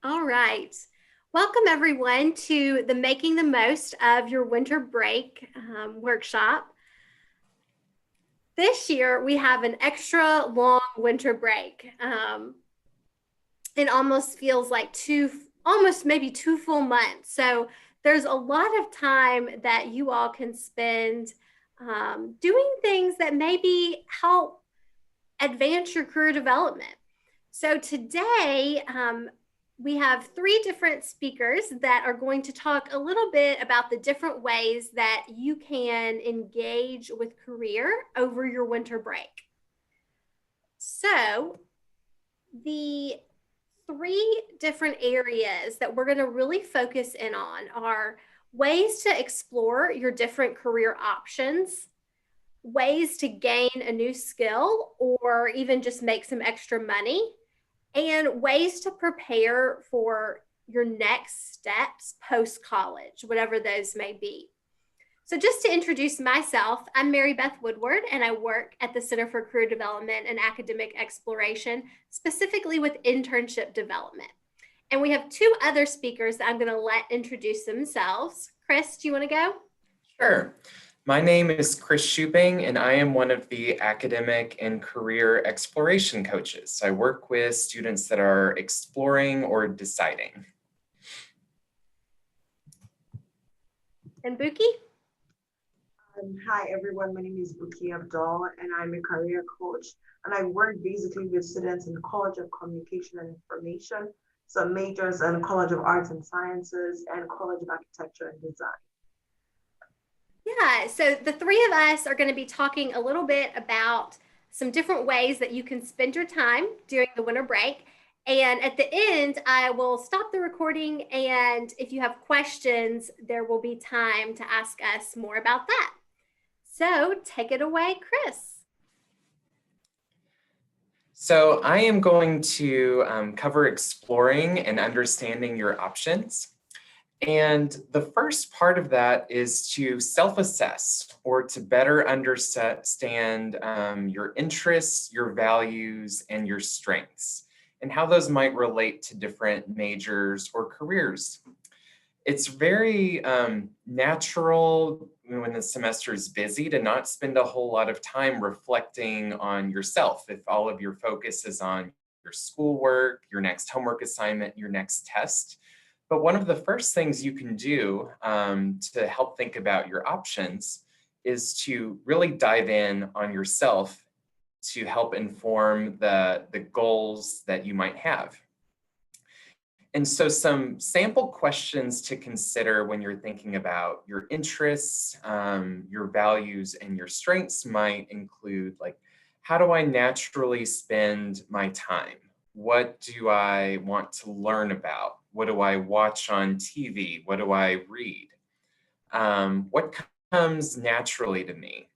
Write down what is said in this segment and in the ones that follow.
All right. Welcome everyone to the Making the Most of Your Winter Break workshop. This year we have an extra long winter break. It almost feels like almost maybe 2 full months. So there's a lot of time that you all can spend doing things that maybe help advance your career development. So today, we have three different speakers that are going to talk a little bit about the different ways that you can engage with career over your winter break. So the three different areas that we're going to really focus in on are ways to explore your different career options, ways to gain a new skill or even just make some extra money, and ways to prepare for your next steps post-college, whatever those may be. So just to introduce myself, I'm Mary Beth Woodward, and I work at the Center for Career Development and Academic Exploration, specifically with internship development. And we have two other speakers that I'm going to let introduce themselves. Chris, do you want to go? Sure. My name is Chris Shuping, and I am one of the academic and career exploration coaches. I work with students that are exploring or deciding. And Buki? Hi everyone, my name is Buki Abdul and I'm a career coach, and I work basically with students in the College of Communication and Information, some majors in College of Arts and Sciences and College of Architecture and Design. Yeah, so the three of us are going to be talking a little bit about some different ways that you can spend your time during the winter break. And at the end, I will stop the recording, and if you have questions, there will be time to ask us more about that. So take it away, Chris. So I am going to cover exploring and understanding your options. And the first part of that is to self-assess or to better understand your interests, your values, and your strengths, and how those might relate to different majors or careers. It's very natural when the semester is busy to not spend a whole lot of time reflecting on yourself if all of your focus is on your schoolwork, your next homework assignment, your next test. But one of the first things you can do to help think about your options is to really dive in on yourself to help inform the goals that you might have. And so some sample questions to consider when you're thinking about your interests, your values, and your strengths might include, like, how do I naturally spend my time? What do I want to learn about? What do I watch on TV? What do I read? What comes naturally to me?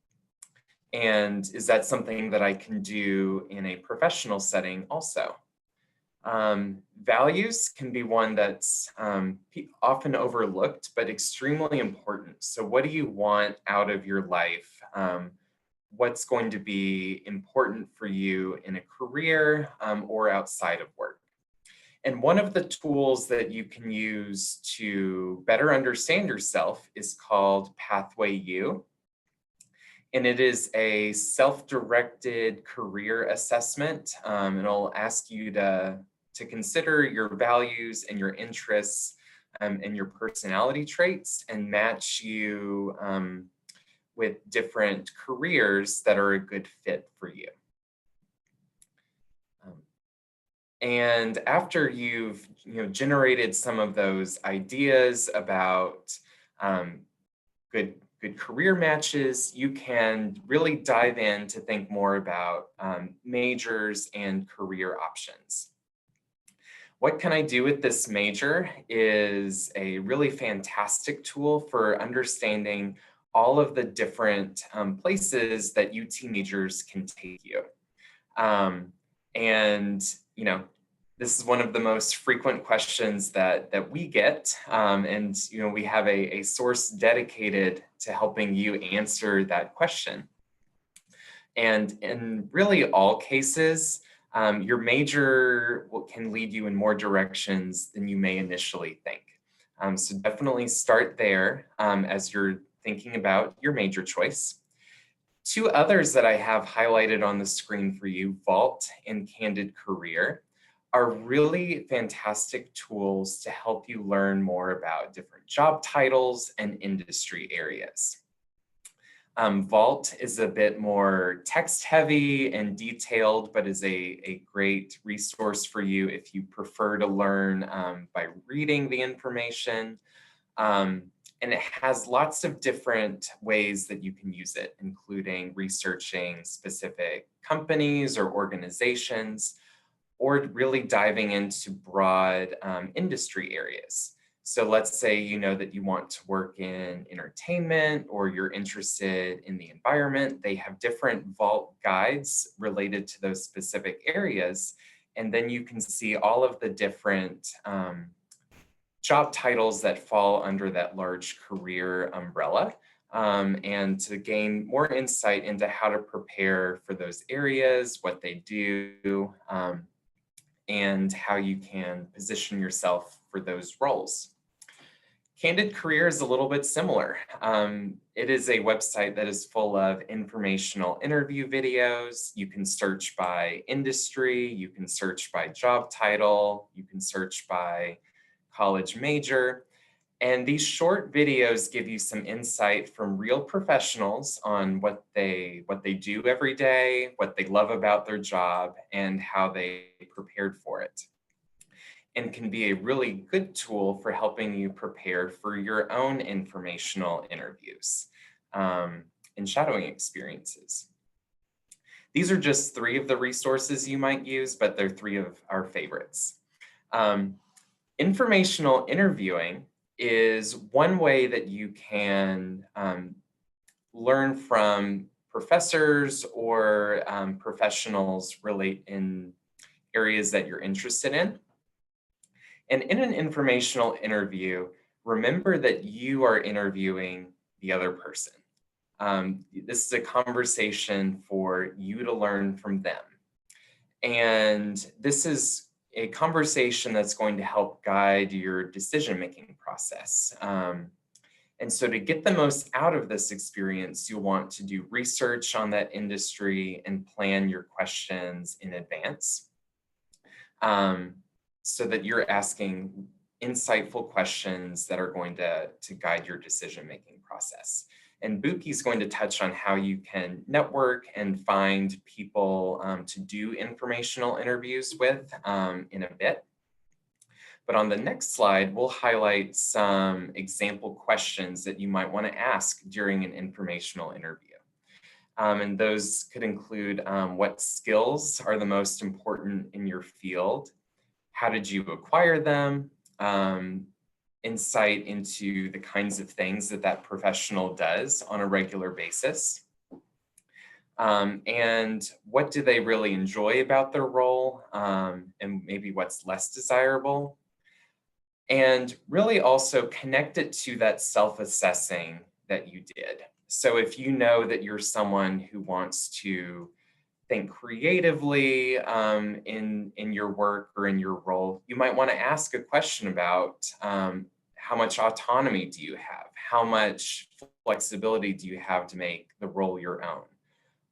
And is that something that I can do in a professional setting also? Values can be one that's often overlooked, but extremely important. So what do you want out of your life? What's going to be important for you in a career or outside of work? And one of the tools that you can use to better understand yourself is called Pathway U. And it is a self-directed career assessment. And it'll ask you to consider your values and your interests and your personality traits and match you with different careers that are a good fit for you. And after you've generated some of those ideas about good career matches, you can really dive in to think more about majors and career options. What can I do with this major is a really fantastic tool for understanding all of the different places that UT majors can take you. This is one of the most frequent questions that we get, and we have a source dedicated to helping you answer that question. And in really all cases, Your major can lead you in more directions than you may initially think. So definitely start there as you're thinking about your major choice. Two others that I have highlighted on the screen for you, Vault and Candid Career, are really fantastic tools to help you learn more about different job titles and industry areas. Vault is a bit more text heavy and detailed, but is a great resource for you if you prefer to learn by reading the information. And it has lots of different ways that you can use it, including researching specific companies or organizations, or really diving into broad industry areas. So let's say you know that you want to work in entertainment or you're interested in the environment. They have different Vault guides related to those specific areas. And then you can see all of the different job titles that fall under that large career umbrella, and to gain more insight into how to prepare for those areas, what they do, and how you can position yourself for those roles. Candid Career is a little bit similar. It is a website that is full of informational interview videos. You can search by industry, you can search by job title, you can search by college major. And these short videos give you some insight from real professionals on what they do every day, what they love about their job, and how they prepared for it. And can be a really good tool for helping you prepare for your own informational interviews and shadowing experiences. These are just three of the resources you might use, but they're three of our favorites. Informational interviewing is one way that you can learn from professors or professionals relate in areas that you're interested in. And in an informational interview, remember that you are interviewing the other person. This is a conversation for you to learn from them. And this is a conversation that's going to help guide your decision-making process. And so to get the most out of this experience, you'll want to do research on that industry and plan your questions in advance, so that you're asking insightful questions that are going to guide your decision-making process. And Buki is going to touch on how you can network and find people to do informational interviews with in a bit. But on the next slide, we'll highlight some example questions that you might want to ask during an informational interview. And those could include what skills are the most important in your field? How did you acquire them? Insight into the kinds of things that that professional does on a regular basis. And what do they really enjoy about their role? And maybe what's less desirable? And really also connect it to that self-assessing that you did. So if you know that you're someone who wants to think creatively in your work or in your role, you might want to ask a question about how much autonomy do you have? How much flexibility do you have to make the role your own?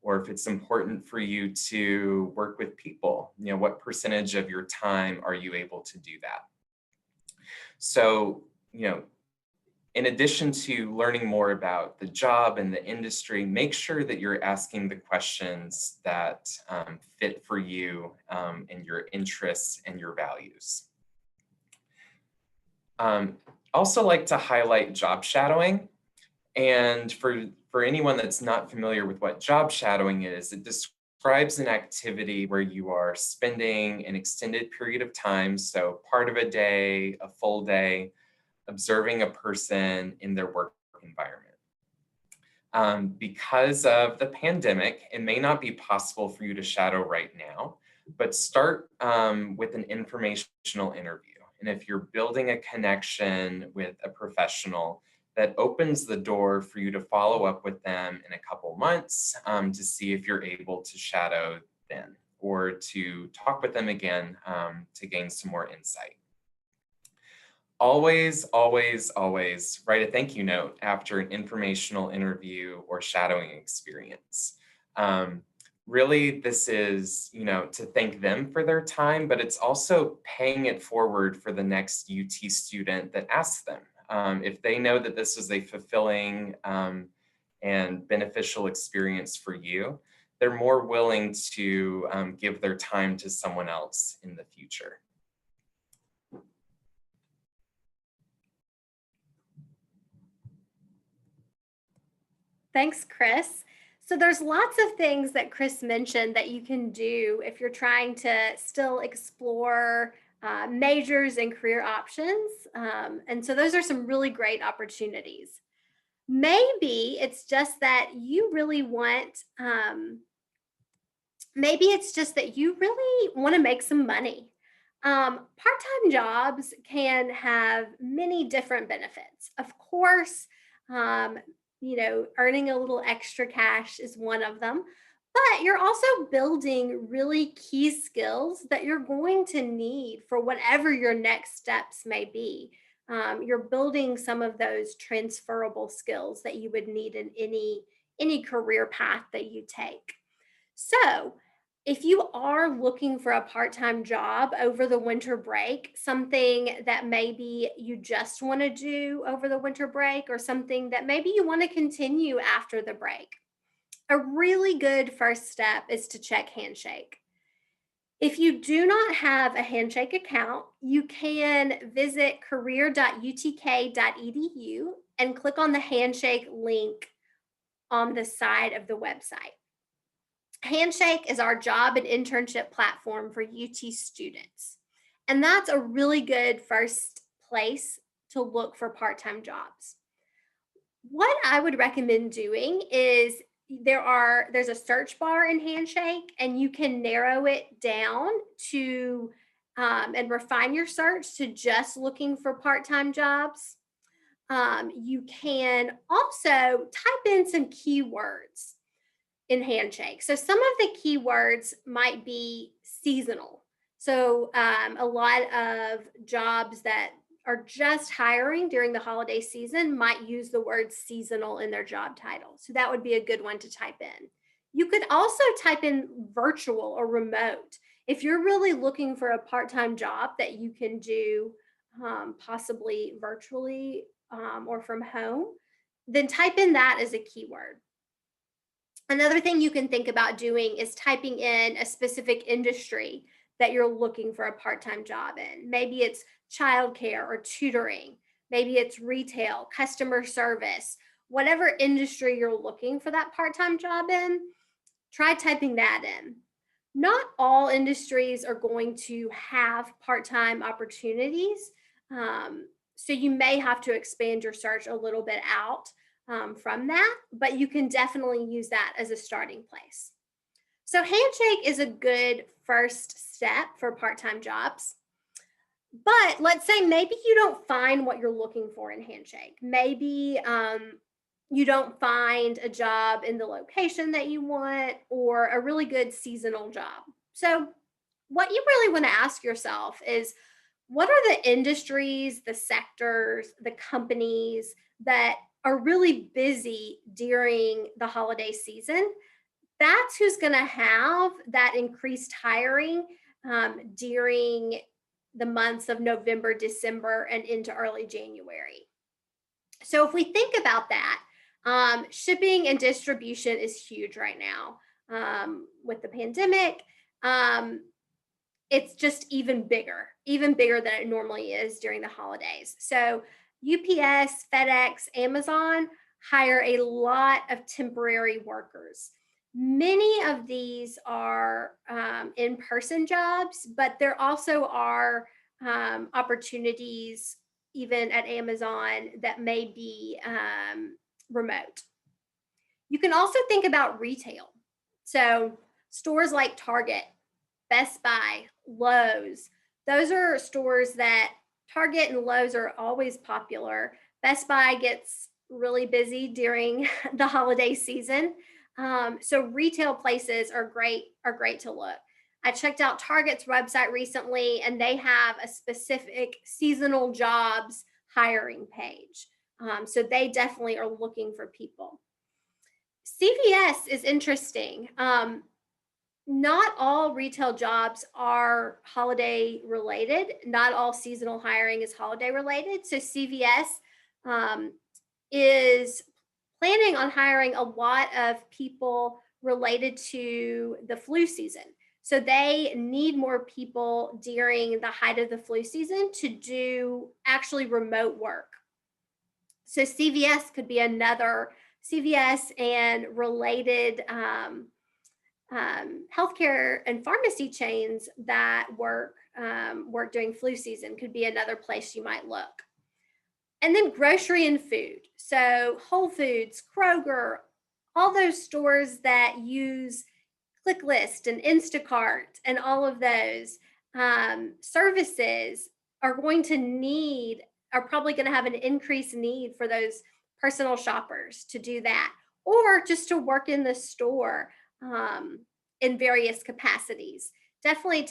Or if it's important for you to work with people, what percentage of your time are you able to do that? So, in addition to learning more about the job and the industry, make sure that you're asking the questions that fit for you and your interests and your values. Also like to highlight job shadowing. And for anyone that's not familiar with what job shadowing is, it describes an activity where you are spending an extended period of time, so part of a day, a full day, observing a person in their work environment. Because of the pandemic, it may not be possible for you to shadow right now, but start with an informational interview. And if you're building a connection with a professional, that opens the door for you to follow up with them in a couple months to see if you're able to shadow then. or to talk with them again to gain some more insight. Always, always, always write a thank you note after an informational interview or shadowing experience. Really, this is, to thank them for their time, but it's also paying it forward for the next UT student that asks them. If they know that this is a fulfilling and beneficial experience for you, they're more willing to give their time to someone else in the future. Thanks, Chris. So there's lots of things that Chris mentioned that you can do if you're trying to still explore majors and career options. And so those are some really great opportunities. Maybe it's just that you really want, maybe it's just that you really want to make some money. Part-time jobs can have many different benefits. Of course, earning a little extra cash is one of them, but you're also building really key skills that you're going to need for whatever your next steps may be. You're building some of those transferable skills that you would need in any career path that you take. So, if you are looking for a part-time job over the winter break, something that maybe you just want to do over the winter break, or something that maybe you want to continue after the break, a really good first step is to check Handshake. If you do not have a Handshake account, you can visit career.utk.edu and click on the Handshake link on the side of the website. Handshake is our job and internship platform for UT students. And that's a really good first place to look for part-time jobs. What I would recommend doing is there's a search bar in Handshake, and you can narrow it down to and refine your search to just looking for part-time jobs. You can also type in some keywords in Handshake. So some of the keywords might be seasonal. So a lot of jobs that are just hiring during the holiday season might use the word seasonal in their job title. So that would be a good one to type in. You could also type in virtual or remote. If you're really looking for a part-time job that you can do possibly virtually or from home, then type in that as a keyword. Another thing you can think about doing is typing in a specific industry that you're looking for a part-time job in. Maybe it's childcare or tutoring. Maybe it's retail, customer service, whatever industry you're looking for that part-time job in, try typing that in. Not all industries are going to have part-time opportunities. So you may have to expand your search a little bit out from that, but you can definitely use that as a starting place. So Handshake is a good first step for part-time jobs. But let's say maybe you don't find what you're looking for in Handshake. Maybe you don't find a job in the location that you want, or a really good seasonal job. So what you really want to ask yourself is, what are the industries, the sectors, the companies that are really busy during the holiday season? That's who's going to have that increased hiring during the months of November, December, and into early January. So if we think about that, shipping and distribution is huge right now. With the pandemic, it's just even bigger than it normally is during the holidays. So UPS, FedEx, Amazon hire a lot of temporary workers. Many of these are in-person jobs, but there also are opportunities even at Amazon that may be remote. You can also think about retail. So stores like Target, Best Buy, Lowe's, those are stores that Target and Lowe's are always popular. Best Buy gets really busy during the holiday season. So retail places are great to look. I checked out Target's website recently, and they have a specific seasonal jobs hiring page. So they definitely are looking for people. CVS is interesting. Not all retail jobs are holiday related. Not all seasonal hiring is holiday related. So CVS is planning on hiring a lot of people related to the flu season. So they need more people during the height of the flu season to do actually remote work. So CVS could be another, CVS and related healthcare and pharmacy chains that work during flu season could be another place you might look. And then grocery and food. So Whole Foods, Kroger, all those stores that use ClickList and Instacart and all of those services are probably going to have an increased need for those personal shoppers to do that, or just to work in the store in various capacities. Definitely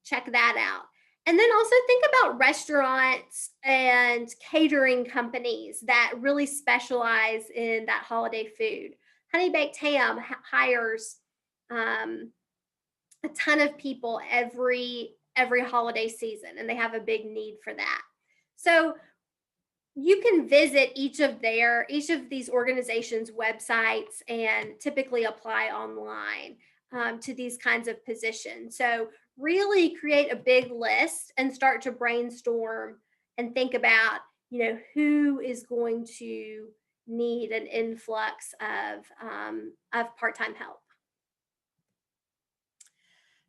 check that out. And then also think about restaurants and catering companies that really specialize in that holiday food. Honey Baked Ham hires a ton of people every holiday season, and they have a big need for that. So you can visit each of these organizations' websites and typically apply online to these kinds of positions. So really create a big list and start to brainstorm and think about, who is going to need an influx of part-time help.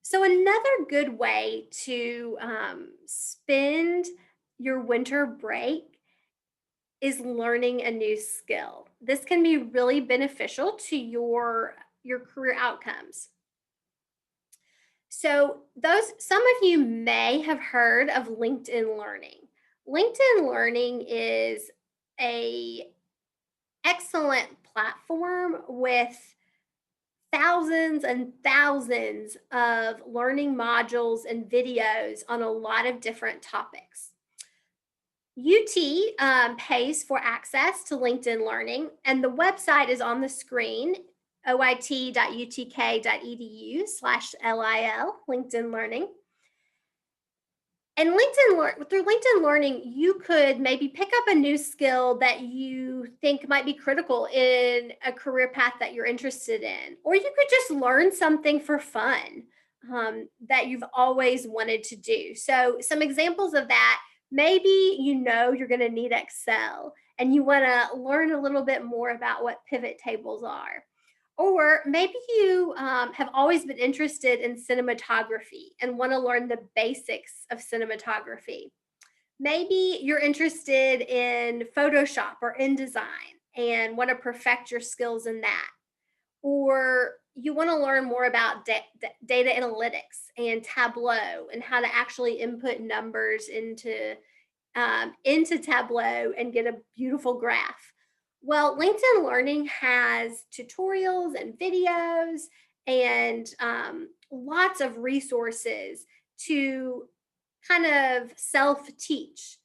So another good way to spend your winter break is learning a new skill. This can be really beneficial to your career outcomes. So some of you may have heard of LinkedIn Learning. LinkedIn Learning is an excellent platform with thousands and thousands of learning modules and videos on a lot of different topics. UT pays for access to LinkedIn Learning, and the website is on the screen, oit.utk.edu/LIL, LinkedIn Learning. And through LinkedIn Learning, you could maybe pick up a new skill that you think might be critical in a career path that you're interested in. Or you could just learn something for fun that you've always wanted to do. So some examples of that, maybe you're going to need Excel and you want to learn a little bit more about what pivot tables are. Or maybe you have always been interested in cinematography and want to learn the basics of cinematography. Maybe you're interested in Photoshop or InDesign and want to perfect your skills in that. Or you want to learn more about data analytics and Tableau and how to actually input numbers into Tableau and get a beautiful graph. Well, LinkedIn Learning has tutorials and videos and lots of resources to kind of self-teach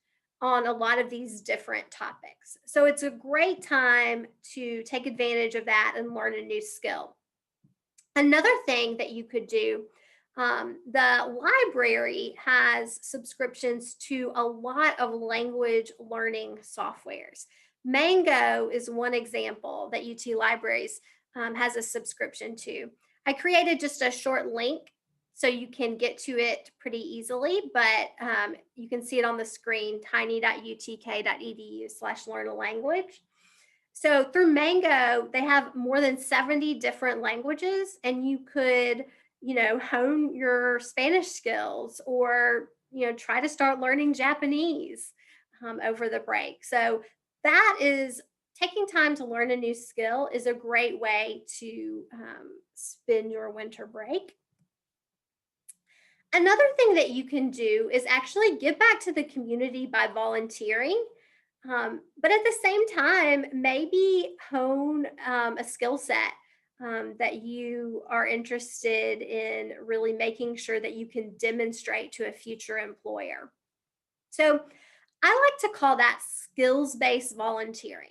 on a lot of these different topics. So it's a great time to take advantage of that and learn a new skill. Another thing that you could do, the library has subscriptions to a lot of language learning softwares. Mango is one example that UT Libraries has a subscription to. I created just a short link so you can get to it pretty easily, but you can see it on the screen, tiny.utk.edu/learn-a-language. So through Mango, they have more than 70 different languages, and you could, hone your Spanish skills or, try to start learning Japanese over the break. So that is taking time to learn a new skill is a great way to spend your winter break. Another thing that you can do is actually give back to the community by volunteering. But at the same time, maybe hone a skill set that you are interested in really making sure that you can demonstrate to a future employer. So I like to call that skills-based volunteering.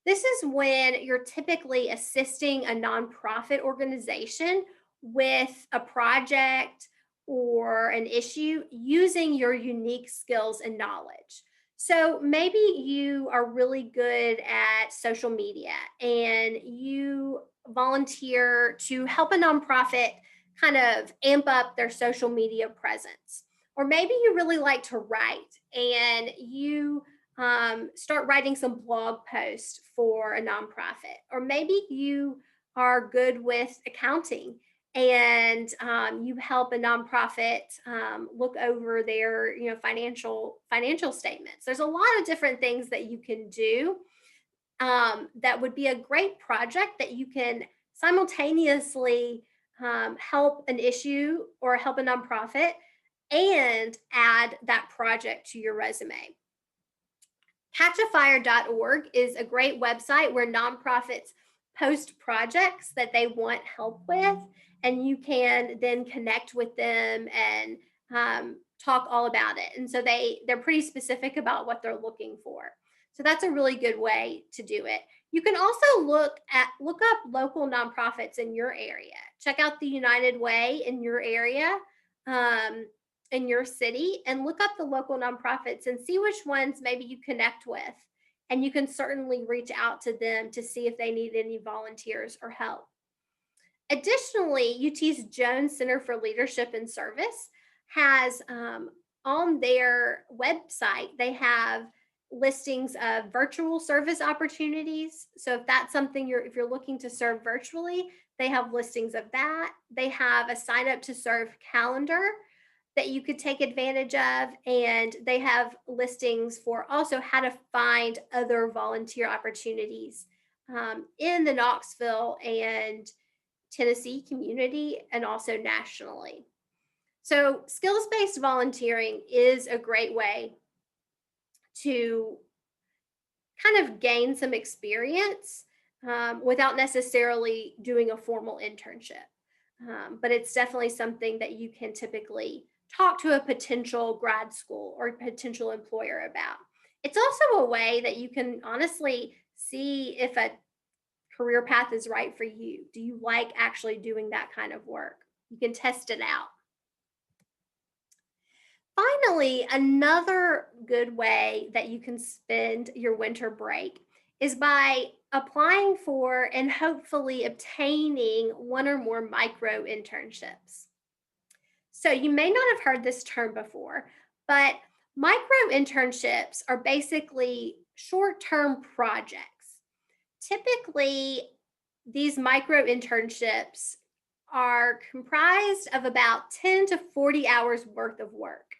This is when you're typically assisting a nonprofit organization with a project or an issue using your unique skills and knowledge. So maybe you are really good at social media and you volunteer to help a nonprofit kind of amp up their social media presence. Or maybe you really like to write and you start writing some blog posts for a nonprofit. Or maybe you are good with accounting and you help a nonprofit look over their financial statements. There's a lot of different things that you can do that would be a great project that you can simultaneously help an issue or help a nonprofit and add that project to your resume. Catchafire.org is a great website where nonprofits post projects that they want help with, and you can then connect with them and talk all about it. And so they're pretty specific about what they're looking for. So that's a really good way to do it. You can also look up local nonprofits in your area. Check out the United Way in your area. In your city, and look up the local nonprofits and see which ones maybe you connect with. And you can certainly reach out to them to see if they need any volunteers or help. Additionally, UT's Jones Center for Leadership and Service has on their website, they have listings of virtual service opportunities. So if that's something if you're looking to serve virtually, they have listings of that. They have a sign up to serve calendar that you could take advantage of. And they have listings for also how to find other volunteer opportunities in the Knoxville and Tennessee community and also nationally. So skills-based volunteering is a great way to kind of gain some experience without necessarily doing a formal internship. But it's definitely something that you can typically talk to a potential grad school or potential employer about. It's also a way that you can honestly see if a career path is right for you. Do you like actually doing that kind of work? You can test it out. Finally, another good way that you can spend your winter break is by applying for and hopefully obtaining one or more micro internships. So you may not have heard this term before, but micro internships are basically short-term projects. Typically, these micro internships are comprised of about 10 to 40 hours worth of work.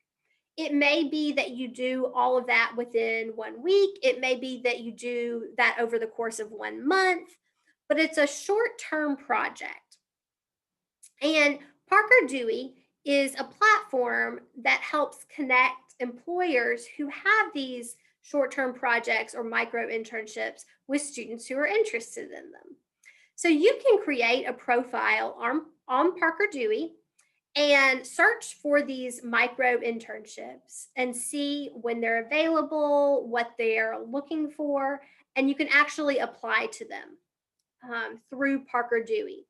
It may be that you do all of that within 1 week. It may be that you do that over the course of 1 month, but it's a short-term project. And Parker Dewey is a platform that helps connect employers who have these short-term projects or micro internships with students who are interested in them. So you can create a profile on Parker Dewey and search for these micro internships and see when they're available, what they're looking for, and you can actually apply to them through Parker Dewey.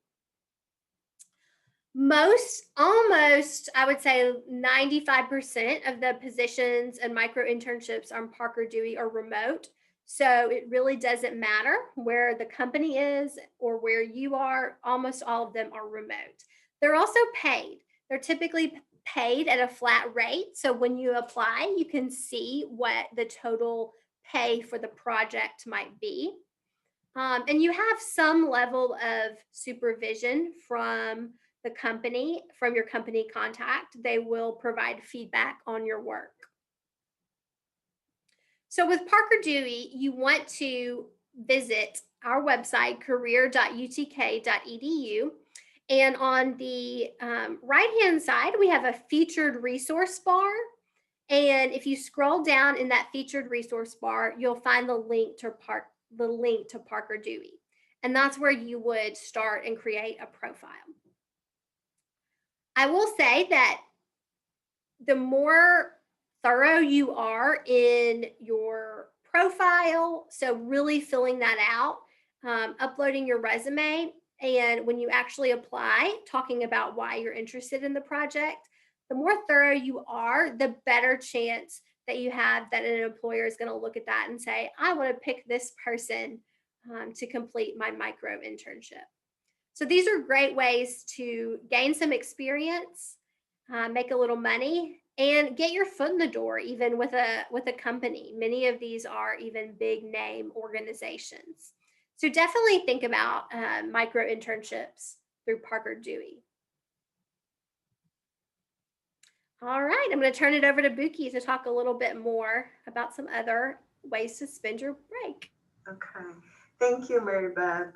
Almost, I would say 95% of the positions and micro internships on Parker Dewey are remote. So it really doesn't matter where the company is or where you are. Almost all of them are remote. They're also paid. They're typically paid at a flat rate. So when you apply, you can see what the total pay for the project might be. And you have some level of supervision from the company, from your company contact. They will provide feedback on your work. So with Parker Dewey, you want to visit our website, career.utk.edu. And on the right-hand side, we have a featured resource bar. And if you scroll down in that featured resource bar, you'll find the link to Parker Dewey. And that's where you would start and create a profile. I will say that the more thorough you are in your profile, so really filling that out, uploading your resume, and when you actually apply, talking about why you're interested in the project, the more thorough you are, the better chance that you have that an employer is going to look at that and say, I want to pick this person to complete my micro internship. So these are great ways to gain some experience, make a little money, and get your foot in the door, even with a company. Many of these are even big name organizations. So definitely think about micro internships through Parker Dewey. All right, I'm going to turn it over to Buki to talk a little bit more about some other ways to spend your break. Okay. Thank you, Mary Beth.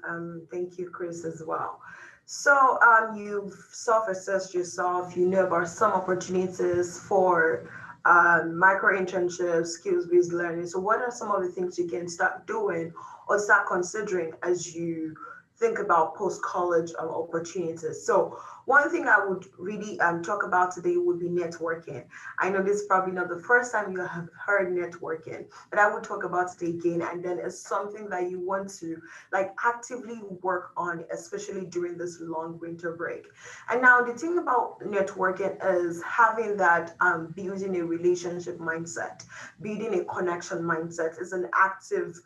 Thank you, Chris, as well. So you've self-assessed yourself. You know about some opportunities for micro internships, skills-based learning. So what are some of the things you can start doing or start considering as you think about post-college opportunities? So one thing I would really talk about today would be networking. I know this is probably not the first time you have heard networking, but I would talk about it again. And then it's something that you want to like actively work on, especially during this long winter break. And now the thing about networking is having that building a relationship mindset, building a connection mindset is an active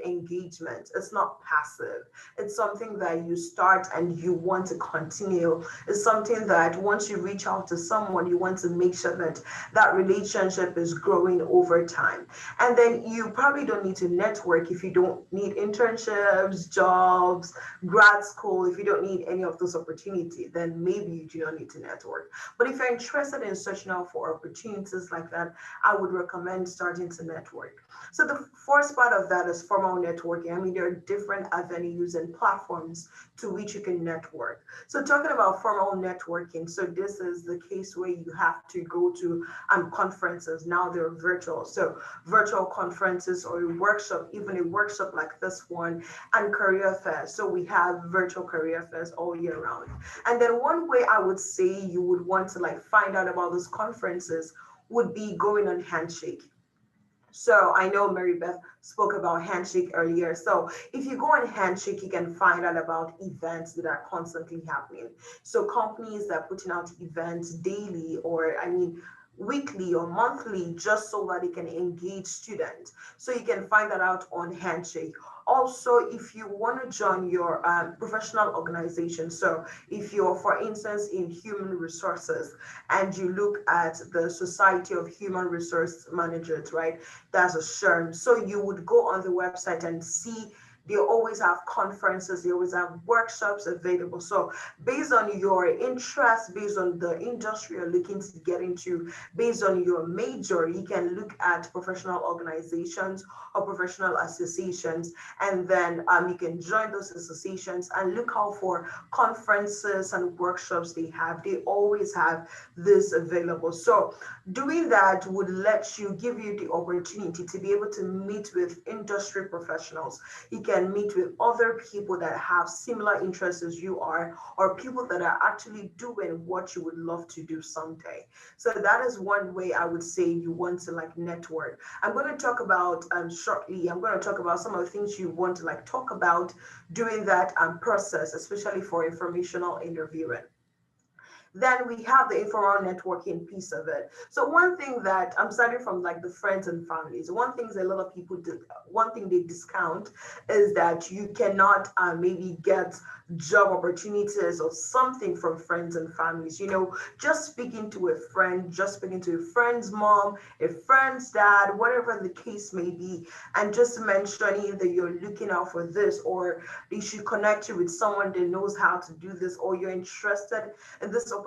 engagement. It's not passive. It's something that you start and you want to continue. It's something that once you reach out to someone, you want to make sure that that relationship is growing over time. And then you probably don't need to network if you don't need internships, jobs, grad school. If you don't need any of those opportunities, then maybe you do not need to network. But if you're interested in searching out for opportunities like that, I would recommend starting to network. So the first part of that is formal networking. I mean, there are different avenues and platforms to which you can network. So talking about formal networking, so this is the case where you have to go to conferences. Now they're virtual. So virtual conferences or a workshop, even a workshop like this one, and career fairs. So we have virtual career fairs all year round. And then one way I would say you would want to like find out about those conferences would be going on Handshake. So I know Mary Beth spoke about Handshake earlier. So if you go on Handshake, you can find out about events that are constantly happening. So companies that are putting out events daily, or I mean, weekly or monthly, just so that they can engage students. So you can find that out on Handshake. Also, if you want to join your professional organization, so if you're, for instance, in human resources and you look at the Society of Human Resource Managers, right? That's a SHRM. So you would go on the website and see they always have conferences, they always have workshops available. So based on your interest, based on the industry you're looking to get into, based on your major, you can look at professional organizations or professional associations, and then you can join those associations and look out for conferences and workshops they have. They always have this available. So doing that would let you, give you the opportunity to be able to meet with industry professionals. You can meet with other people that have similar interests as you are, or people that are actually doing what you would love to do someday. So that is one way I would say you want to like network. I'm going to talk about shortly, I'm going to talk about some of the things you want to like talk about during that process, especially for informational interviewing. Then we have the informal networking piece of it. So one thing that I'm starting from like the friends and families, one thing a lot of people do, one thing they discount is that you cannot maybe get job opportunities or something from friends and families. You know, just speaking to a friend, just speaking to a friend's mom, a friend's dad, whatever the case may be, and just mentioning that you're looking out for this, or they should connect you with someone that knows how to do this, or you're interested in this opportunity.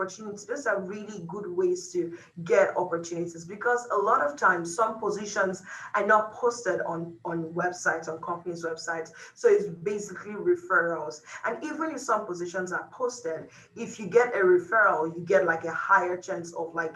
Those are really good ways to get opportunities, because a lot of times some positions are not posted on websites, on companies' websites. So it's basically referrals. And even if some positions are posted, if you get a referral, you get like a higher chance of like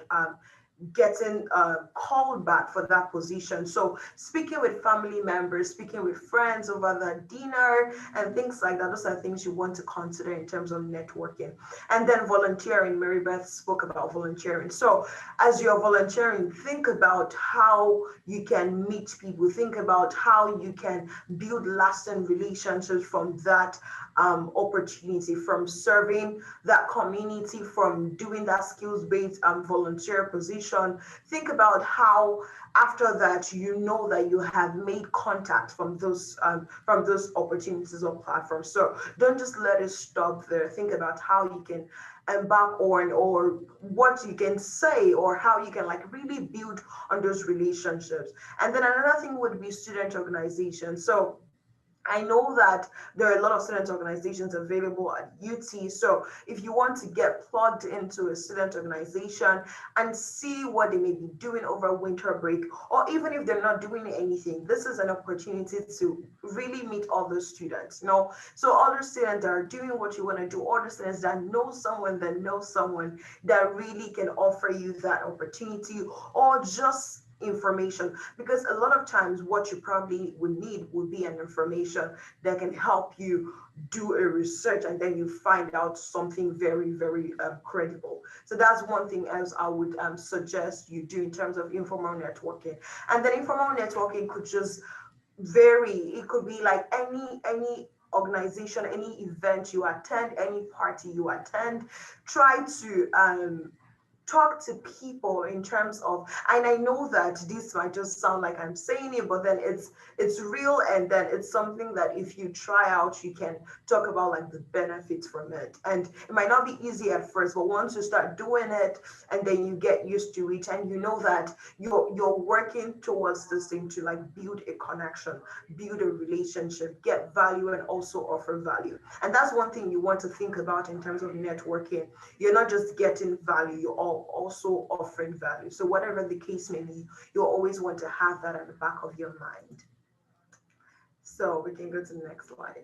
getting called back for that position. So speaking with family members, speaking with friends over the dinner and things like that, those are things you want to consider in terms of networking. And then volunteering, Mary Beth spoke about volunteering. So as you're volunteering, think about how you can meet people, think about how you can build lasting relationships from that opportunity, from serving that community, from doing that skills-based volunteer position. Think about how after that you know that you have made contact from those opportunities or platforms. So don't just let it stop there. Think about how you can embark on, or what you can say, or how you can like really build on those relationships. And then another thing would be student organization. So I know that there are a lot of student organizations available at UT. So if you want to get plugged into a student organization and see what they may be doing over winter break, or even if they're not doing anything, this is an opportunity to really meet all the students. So all the students that are doing what you want to do, all the students that know someone that really can offer you that opportunity, or just information, because a lot of times what you probably would need would be an information that can help you do a research, and then you find out something very, very credible. So that's one thing else I would suggest you do in terms of informal networking. And then informal networking could just vary. It could be like any organization, any event you attend, any party you attend. Try to talk to people in terms of, and I know that this might just sound like I'm saying it, but then it's real, and then it's something that if you try out, you can talk about like the benefits from it. And it might not be easy at first, but once you start doing it and then you get used to it, and you know that you're working towards this thing to like build a connection, build a relationship, get value, and also offer value. And that's one thing you want to think about in terms of networking. You're not just getting value, you're also offering value. So whatever the case may be, you always want to have that at the back of your mind. So we can go to the next slide.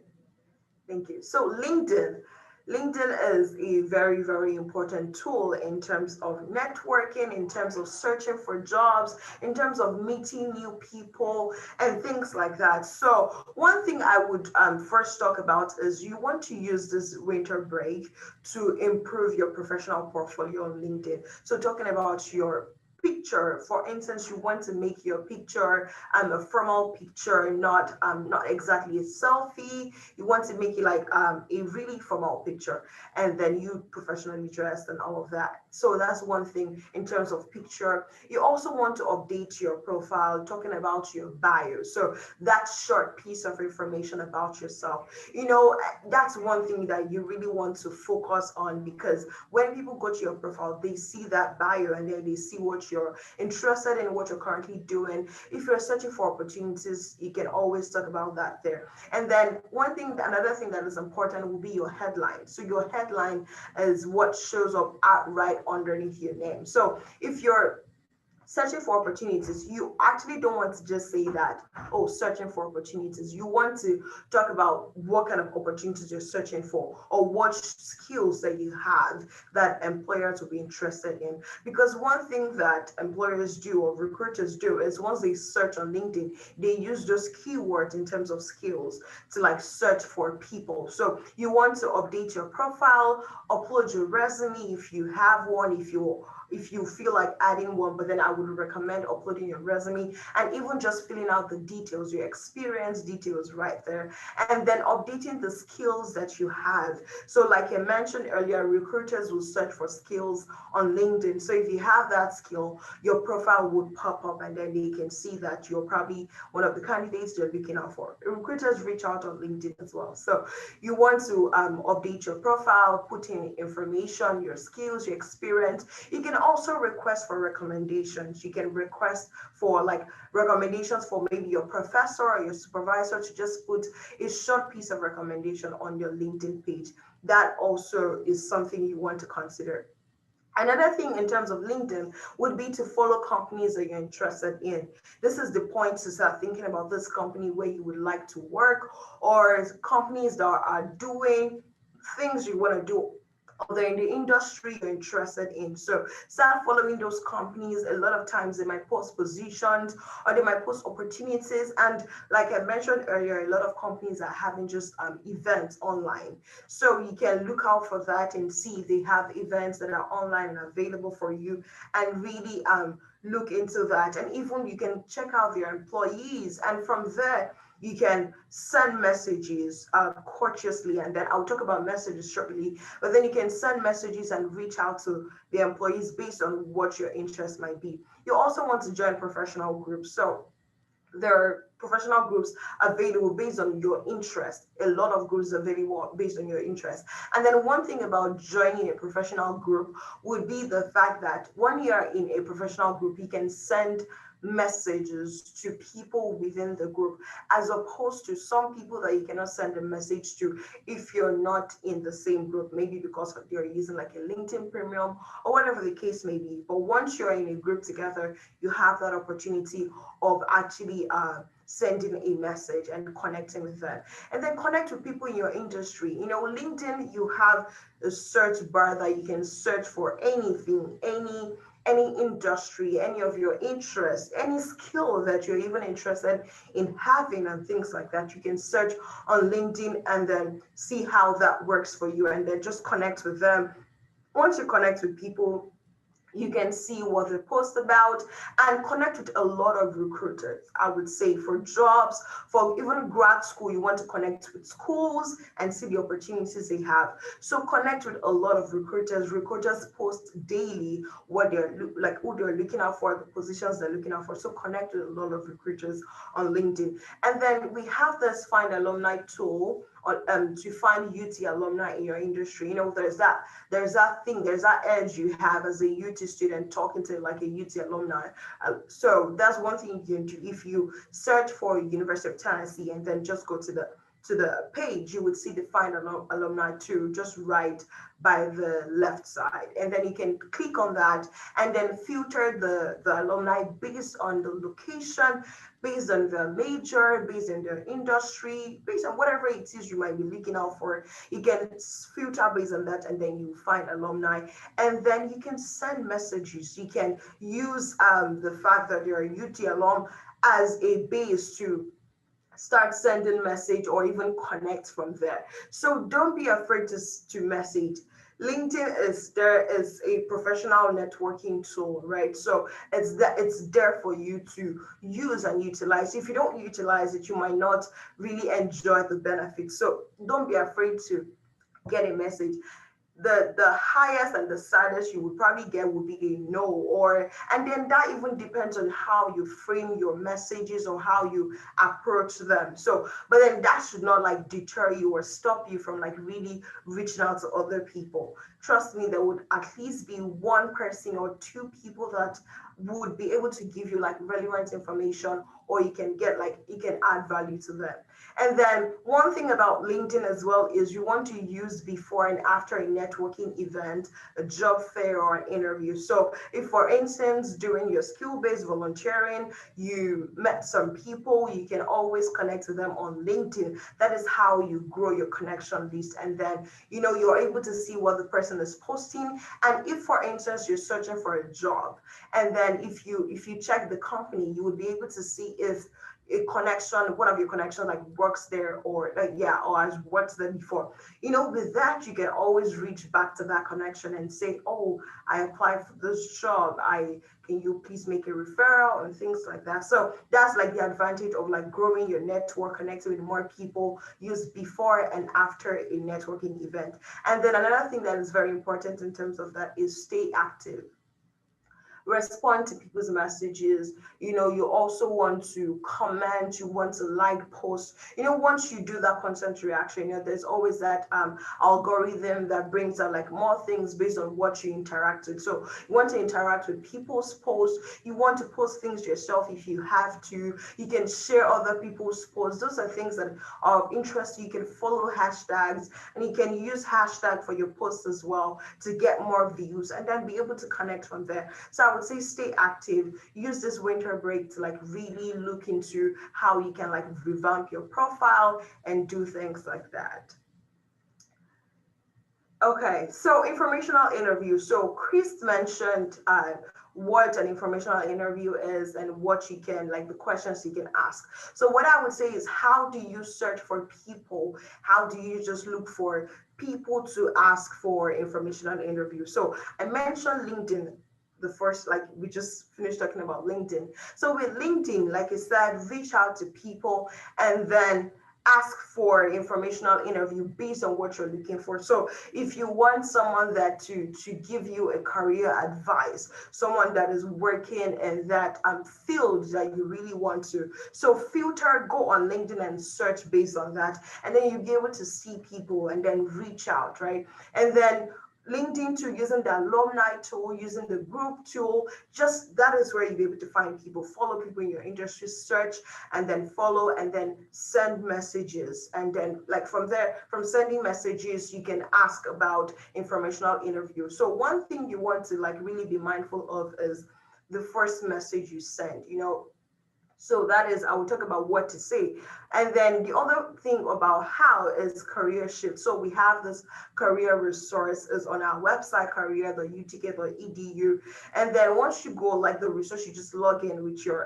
Thank you. So LinkedIn. LinkedIn is a very, very important tool in terms of networking, in terms of searching for jobs, in terms of meeting new people and things like that. So one thing I would first talk about is you want to use this winter break to improve your professional portfolio on LinkedIn. So talking about your picture, for instance, you want to make your picture a formal picture, not exactly a selfie. You want to make it like a really formal picture, and then you professionally dressed and all of that. So that's one thing in terms of picture. You also want to update your profile, talking about your bio. So that short piece of information about yourself. That's one thing that you really want to focus on, because when people go to your profile, they see that bio, and then they see what you're interested in, what you're currently doing. If you're searching for opportunities, you can always talk about that there. And then another thing that is important will be your headline. So your headline is what shows up right underneath your name. So if you're searching for opportunities, you actually don't want to just say that, oh, searching for opportunities. You want to talk about what kind of opportunities you're searching for, or what skills that you have that employers will be interested in. Because one thing that employers do, or recruiters do, is once they search on LinkedIn, they use those keywords in terms of skills to like search for people. So you want to update your profile, upload your resume if you have one, if you feel like adding one, but then I would recommend uploading your resume, and even just filling out the details, your experience details right there, and then updating the skills that you have. So like I mentioned earlier, recruiters will search for skills on LinkedIn. So if you have that skill, your profile would pop up, and then they can see that you're probably one of the candidates they're looking out for. Recruiters reach out on LinkedIn as well. So you want to update your profile, put in information, your skills, your experience. You can also request for recommendations. You can request for like recommendations for maybe your professor or your supervisor to just put a short piece of recommendation on your LinkedIn page. That also is something you want to consider. Another thing in terms of LinkedIn would be to follow companies that you're interested in. This is the point to start thinking about this company where you would like to work, or companies that are doing things you want to do or they're in the industry you're interested in. So start following those companies. A lot of times they might post positions or they might post opportunities. And like I mentioned earlier, a lot of companies are having just events online. So you can look out for that and see if they have events that are online and available for you, and really look into that. And even you can check out their employees, and from there you can send messages courteously, and then I'll talk about messages shortly, but then you can send messages and reach out to the employees based on what your interest might be. You also want to join professional groups. So there are professional groups available based on your interest. A lot of groups available based on your interest. And then one thing about joining a professional group would be the fact that when you're in a professional group, you can send messages to people within the group, as opposed to some people that you cannot send a message to if you're not in the same group, maybe because you're using like a LinkedIn premium or whatever the case may be. But once you're in a group together, you have that opportunity of actually sending a message and connecting with them. And then connect with people in your industry. You know, LinkedIn, you have a search bar that you can search for anything, any industry, any of your interests, any skill that you're even interested in having, and things like that. You can search on LinkedIn and then see how that works for you, and then just connect with them. Once you connect with people, you can see what they post about and connect with a lot of recruiters. I would say for jobs, for even grad school, you want to connect with schools and see the opportunities they have. So connect with a lot of recruiters. Recruiters post daily what they're like, who they're looking out for, the positions they're looking out for. So connect with a lot of recruiters on LinkedIn. And then we have this Find Alumni tool to find UT alumni in your industry. You know, there's that edge you have as a UT student talking to like a UT alumni. So that's one thing you can do. If you search for University of Tennessee and then just go to the page, you would see the Find Alumni too, just right by the left side. And then you can click on that and then filter the alumni based on the location, based on the major, based on their industry, based on whatever it is you might be looking out for. You can filter based on that, and then you find alumni. And then you can send messages. You can use the fact that you're a UT alum as a base to start sending message or even connect from there. So don't be afraid to message. LinkedIn is a professional networking tool, right? So it's there for you to use and utilize. If you don't utilize it, you might not really enjoy the benefits. So don't be afraid to get a message. The highest and the saddest you would probably get would be a no, or and then that even depends on how you frame your messages or how you approach them. So but then that should not like deter you or stop you from like really reaching out to other people. Trust me, there would at least be one person or two people that would be able to give you like relevant information, or you can add value to them. And then one thing about LinkedIn as well is you want to use before and after a networking event, a job fair, or an interview. So if, for instance, during your skill-based volunteering, you met some people, you can always connect with them on LinkedIn. That is how you grow your connection list. And then, you know, you're able to see what the person is posting. And if, for instance, you're searching for a job, and then if you check the company, you would be able to see if a connection, one of your connections like works there, or or has worked there before. You know, with that, you can always reach back to that connection and say, oh, I applied for this job. Can you please make a referral and things like that. So that's like the advantage of like growing your network, connecting with more people, use before and after a networking event. And then another thing that is very important in terms of that is stay active, respond to people's messages. You know, you also want to comment, you want to like posts. You know, once you do that content reaction, you know, there's always that algorithm that brings out like more things based on what you interact with. So you want to interact with people's posts, you want to post things yourself if you have to, you can share other people's posts. Those are things that are of interest. You can follow hashtags, and you can use hashtag for your posts as well to get more views and then be able to connect from there. So I would say stay active. Use this winter break to like really look into how you can like revamp your profile and do things like that. Okay, so informational interview. So Chris mentioned what an informational interview is and what you can, like the questions you can ask. So what I would say is, how do you search for people? How do you just look for people to ask for informational interview? So I mentioned LinkedIn. The first, like we just finished talking about LinkedIn. So with LinkedIn, like I said, reach out to people and then ask for informational interview based on what you're looking for. So if you want someone that to give you a career advice, someone that is working in that field that you really want to, so filter, go on LinkedIn and search based on that, and then you'll be able to see people and then reach out, right? And then LinkedIn to using the alumni tool, using the group tool, just that is where you'll be able to find people, follow people in your industry, search and then follow and then send messages. And then like from there, from sending messages, you can ask about informational interview. So one thing you want to like really be mindful of is the first message you send, so that is, I will talk about what to say. And then the other thing about how is career shift. So we have this career resource is on our website, career.utk.edu. And then once you go like the resource, you just log in with your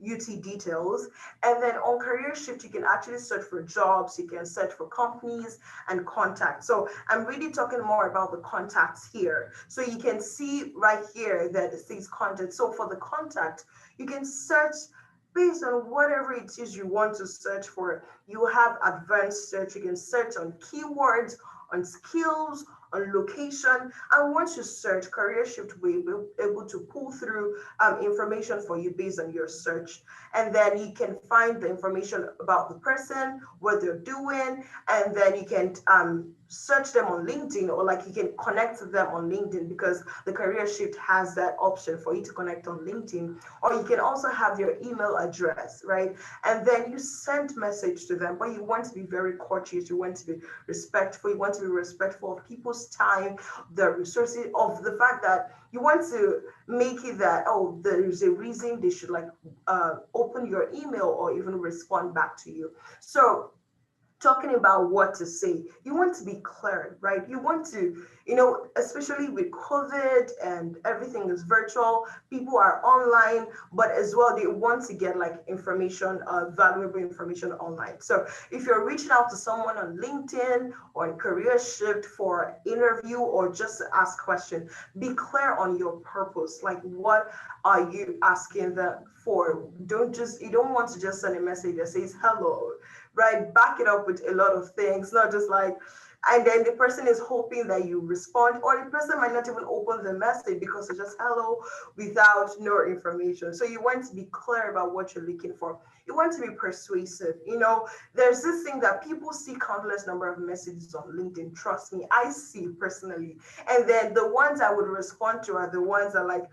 UT details. And then on career shift, you can actually search for jobs, you can search for companies and contacts. So I'm really talking more about the contacts here. So you can see right here that it says contact. So for the contact, you can search based on whatever it is you want to search for. You have advanced search. You can search on keywords, on skills, on location. And once you search, Career Shift will be able to pull through information for you based on your search. And then you can find the information about the person, what they're doing, and then you can search them on LinkedIn, or like you can connect to them on LinkedIn, because the Career Shift has that option for you to connect on LinkedIn. Or you can also have your email address, right? And then you send message to them, but you want to be very courteous, you want to be respectful, you want to be respectful of people's time, the resources, of the fact that you want to make it that, oh, there is a reason they should like open your email or even respond back to you. So talking about what to say, you want to be clear, right? You want to, especially with COVID and everything is virtual, people are online, but as well, they want to get like information, valuable information online. So if you're reaching out to someone on LinkedIn or in Career Shift for interview or just to ask questions, be clear on your purpose. Like, what are you asking them for? You don't want to just send a message that says hello, right? Back it up with a lot of things, not just like, and then the person is hoping that you respond, or the person might not even open the message because it's just hello without no information. So you want to be clear about what you're looking for. You want to be persuasive. There's this thing that people see countless number of messages on LinkedIn. Trust me, I see personally. And then the ones I would respond to are the ones that like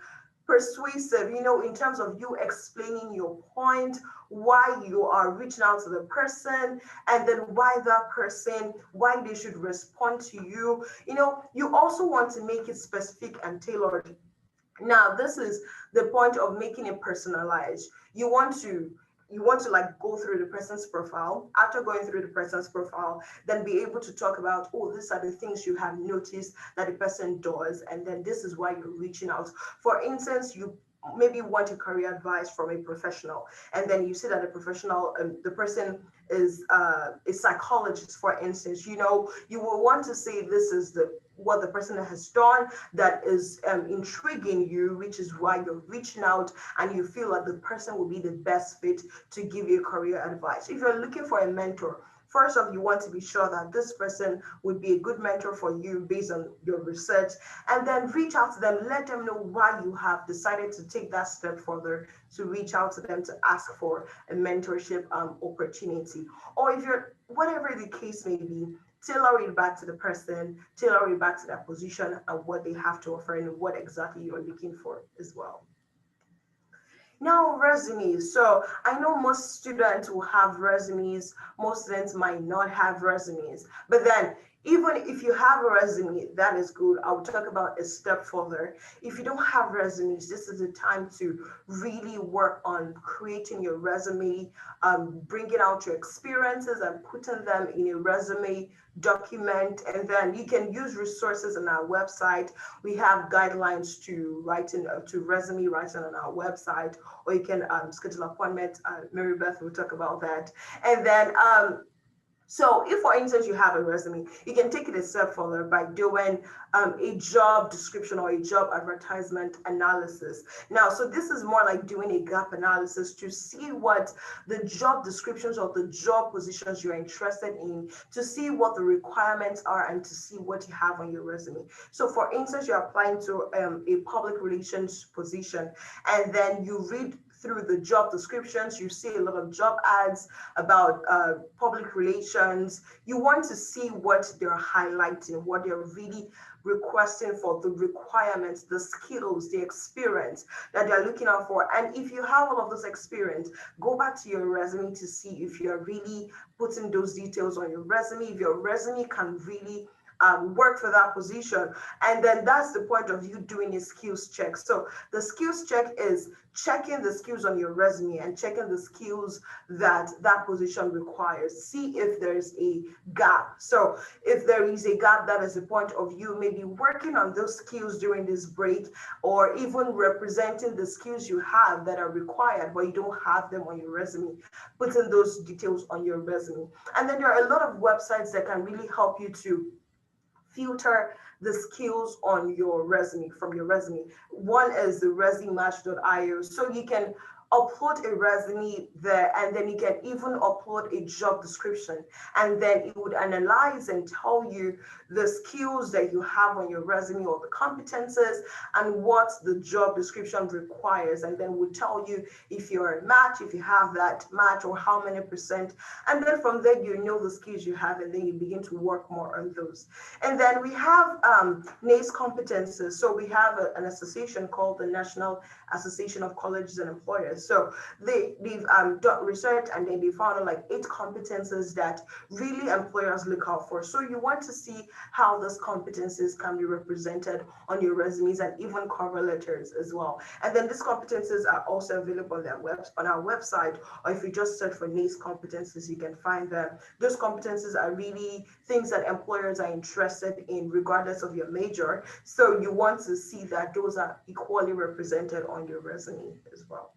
persuasive, in terms of you explaining your point, why you are reaching out to the person, and then why they should respond to you. You also want to make it specific and tailored. Now, this is the point of making it personalized. You want to like go through the person's profile. After going through the person's profile, then be able to talk about, oh, these are the things you have noticed that the person does, and then this is why you're reaching out. For instance, you maybe want a career advice from a professional, and then you see that the professional, the person is a psychologist, for instance. You will want to say this is what the person has done that is intriguing you, which is why you're reaching out, and you feel like the person will be the best fit to give you career advice. If you're looking for a mentor, first off, you want to be sure that this person would be a good mentor for you based on your research, and then reach out to them, let them know why you have decided to take that step further, to reach out to them to ask for a mentorship opportunity. Or if you're, whatever the case may be, tailor it back to the person, tailor it back to that position and what they have to offer and what exactly you're looking for as well. Now, resumes. So I know most students will have resumes, most students might not have resumes, but then Even if you have a resume, that is good. I'll talk about a step further. If you don't have resumes, this is the time to really work on creating your resume, bringing out your experiences and putting them in a resume document. And then you can use resources on our website. We have guidelines to writing, to resume writing on our website, or you can schedule an appointment. Mary Beth will talk about that. And then so if, for instance, you have a resume, you can take it a step further by doing a job description or a job advertisement analysis. Now, so this is more like doing a gap analysis to see what the job descriptions of the job positions you're interested in, to see what the requirements are, and to see what you have on your resume. So for instance, you're applying to a public relations position, and then you read through the job descriptions, you see a lot of job ads about public relations. You want to see what they're highlighting, what they're really requesting for, the requirements, the skills, the experience that they're looking out for. And if you have all of this experience, go back to your resume to see if you're really putting those details on your resume, if your resume can really work for that position. And then that's the point of you doing a skills check. So the skills check is checking the skills on your resume and checking the skills that that position requires. See if there's a gap. So if there is a gap, that is the point of you maybe working on those skills during this break, or even representing the skills you have that are required, but you don't have them on your resume, putting those details on your resume. And then there are a lot of websites that can really help you to filter the skills on your resume from your resume. One is the resumematch.io. So you can upload a resume there, and then you can even upload a job description, and then it would analyze and tell you the skills that you have on your resume, or the competences, and what the job description requires, and then would tell you if you're a match, if you have that match, or how many percent. And then from there, you know the skills you have, and then you begin to work more on those. And then we have NACE competences. So we have an association called the National Association of Colleges and Employers. So they've done research, and then they found like 8 competences that really employers look out for. So you want to see how those competences can be represented on your resumes and even cover letters as well. And then these competences are also available on our website, or if you just search for NACE competences, you can find them. Those competences are really things that employers are interested in regardless of your major. So you want to see that those are equally represented on your resume as well.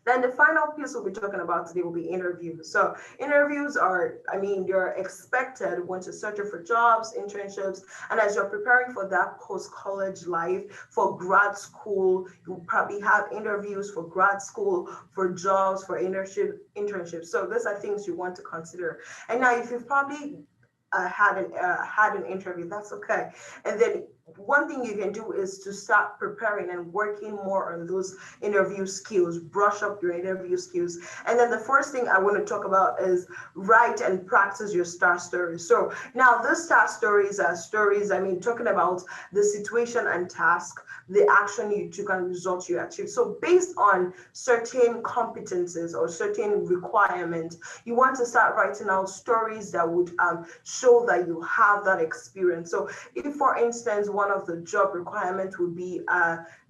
Then the final piece we'll be talking about today will be interviews. So interviews are, you're expected once you're searching for jobs, internships, and as you're preparing for that post-college life, for grad school, you'll probably have interviews for grad school, for jobs, for internships. So those are things you want to consider. And now if you've probably had an interview, that's okay. And then one thing you can do is to start preparing and working more on those interview skills, brush up your interview skills. And then the first thing I want to talk about is write and practice your star stories. So now those star stories are stories, talking about the situation and task, the action you took and results you achieved. So based on certain competences or certain requirements, you want to start writing out stories that would show that you have that experience. So if, for instance, one of the job requirements would be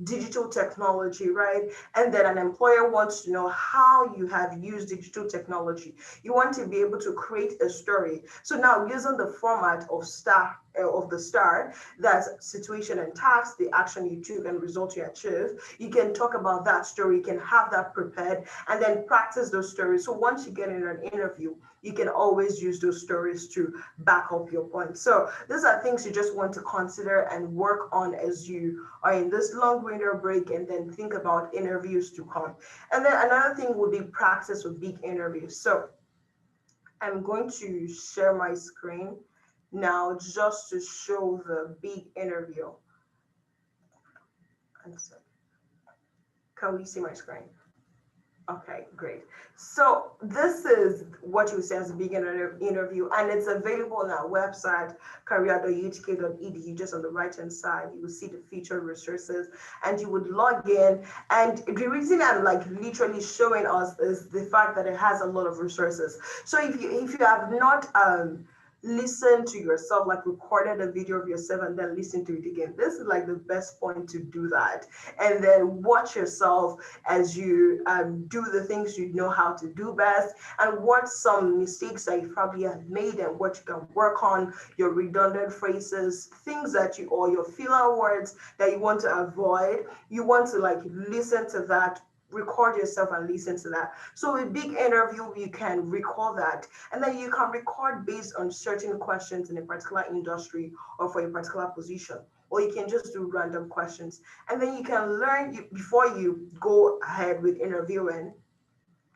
digital technology, right? And then an employer wants to know how you have used digital technology. You want to be able to create a story. So now using the format of the star, that's situation and task, the action you took and result you achieved, you can talk about that story, you can have that prepared, and then practice those stories. So once you get in an interview, you can always use those stories to back up your point. So these are things you just want to consider and work on as you are in this long winter break, and then think about interviews to come. And then another thing would be practice with big interviews. So I'm going to share my screen now just to show the big interview. Can we see my screen? Okay, great. So this is what you say as a beginner interview, and it's available on our website, career.utk.edu. Just on the right-hand side, you will see the featured resources, and you would log in. And the reason I'm literally showing us is the fact that it has a lot of resources. So if you have not listen to yourself, like recorded a video of yourself and then listen to it again. This is like the best point to do that. And then watch yourself as you do the things you know how to do best, and what some mistakes that you probably have made and what you can work on, your redundant phrases, things that you, or your filler words that you want to avoid. You want to like listen to that, record yourself and listen to that. So a big interview, you can record that, and then you can record based on certain questions in a particular industry or for a particular position, or you can just do random questions. And then you can learn, before you go ahead with interviewing,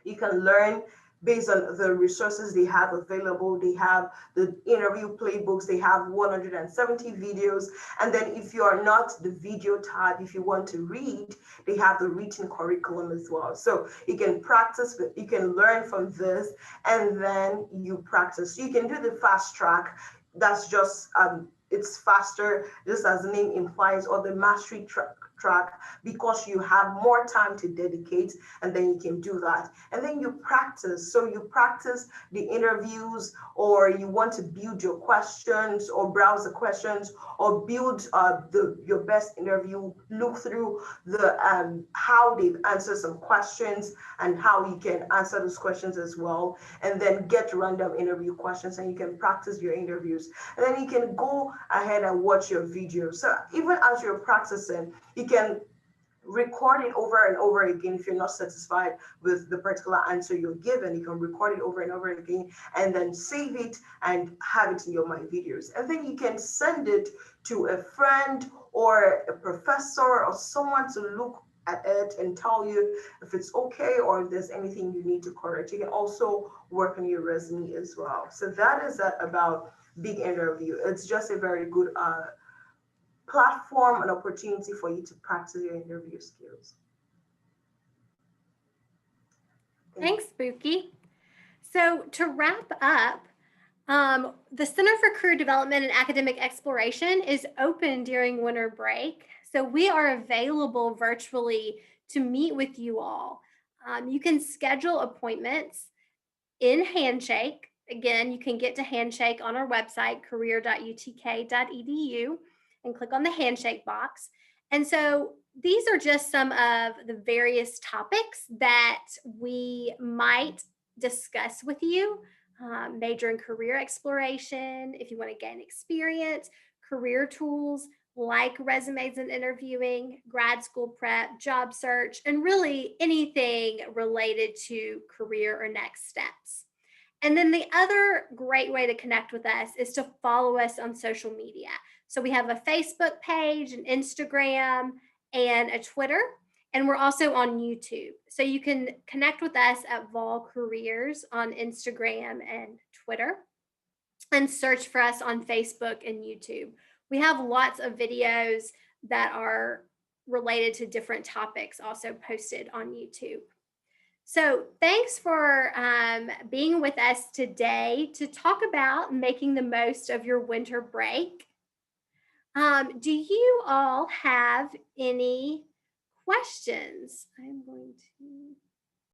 you can learn based on the resources they have available. They have the interview playbooks, they have 170 videos. And then if you are not the video type, if you want to read, they have the written curriculum as well. So you can practice, you can learn from this, and then you practice. You can do the fast track. That's just it's faster, just as the name implies, or the mastery track, because you have more time to dedicate, and then you can do that. And then you practice. So you practice the interviews, or you want to build your questions or browse the questions, or build your best interview, look through the how they've answered some questions and how you can answer those questions as well, and then get random interview questions, and you can practice your interviews. And then you can go ahead and watch your videos. So even as you're practicing, you can record it over and over again. If you're not satisfied with the particular answer you're given, you can record it over and over again, and then save it and have it in your My Videos. And then you can send it to a friend or a professor or someone to look at it and tell you if it's okay or if there's anything you need to correct. You can also work on your resume as well. So that is that about big interview. It's just a very good platform, an opportunity for you to practice your interview skills. Thanks, Spooky. So to wrap up, the Center for Career Development and Academic Exploration is open during winter break. So we are available virtually to meet with you all. You can schedule appointments in Handshake. Again, you can get to Handshake on our website, career.utk.edu, and click on the Handshake box. And so these are just some of the various topics that we might discuss with you. Major in career exploration, if you want to gain experience, career tools like resumes and interviewing, grad school prep, job search, and really anything related to career or next steps. And then the other great way to connect with us is to follow us on social media. So we have a Facebook page, an Instagram, and a Twitter. And we're also on YouTube. So you can connect with us at Vol Careers on Instagram and Twitter, and search for us on Facebook and YouTube. We have lots of videos that are related to different topics also posted on YouTube. So thanks for being with us today to talk about making the most of your winter break. Do you all have any questions? I'm going to